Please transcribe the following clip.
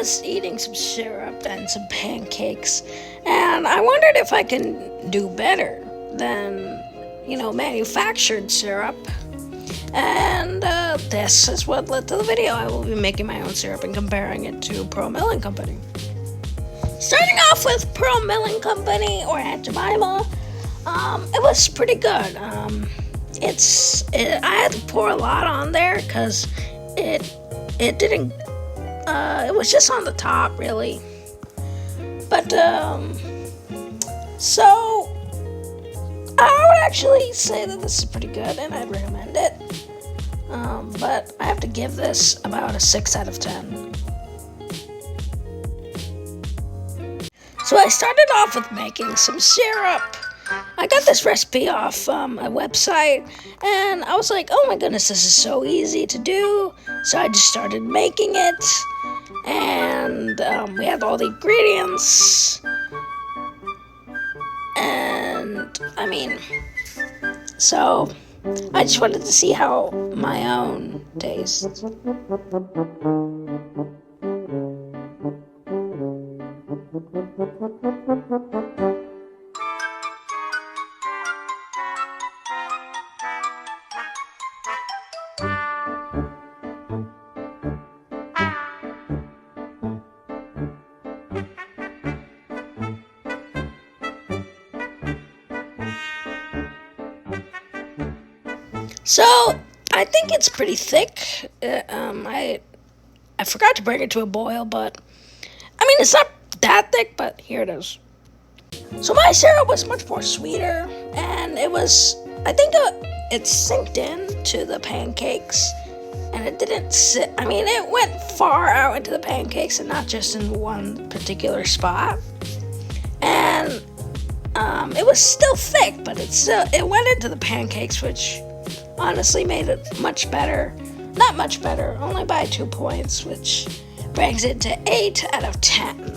was eating some syrup and some pancakes, and I wondered if I can do better than, manufactured syrup. And this is what led to the video. I will be making my own syrup and comparing it to Pearl Milling Company. Starting off with Pearl Milling Company or Aunt Jemima, it was pretty good. I had to pour a lot on there because it didn't. It was just on the top, really. But so I would actually say that this is pretty good, and I'd recommend it. But I have to give this about a 6 out of 10. So I started off with making some syrup. I got this recipe off a website, and I was like, oh my goodness, this is so easy to do. So I just started making it, and we had all the ingredients. And, so I just wanted to see how my own tastes. So I think it's pretty thick. I forgot to bring it to a boil, but it's not that thick, but here it is. So my syrup was much more sweeter, and it sinked in to the pancakes, and it didn't sit. It went far out into the pancakes and not just in one particular spot. And it was still thick, but it went into the pancakes, which honestly made it much better. Not much better, only by 2 points, which brings it to 8 out of 10.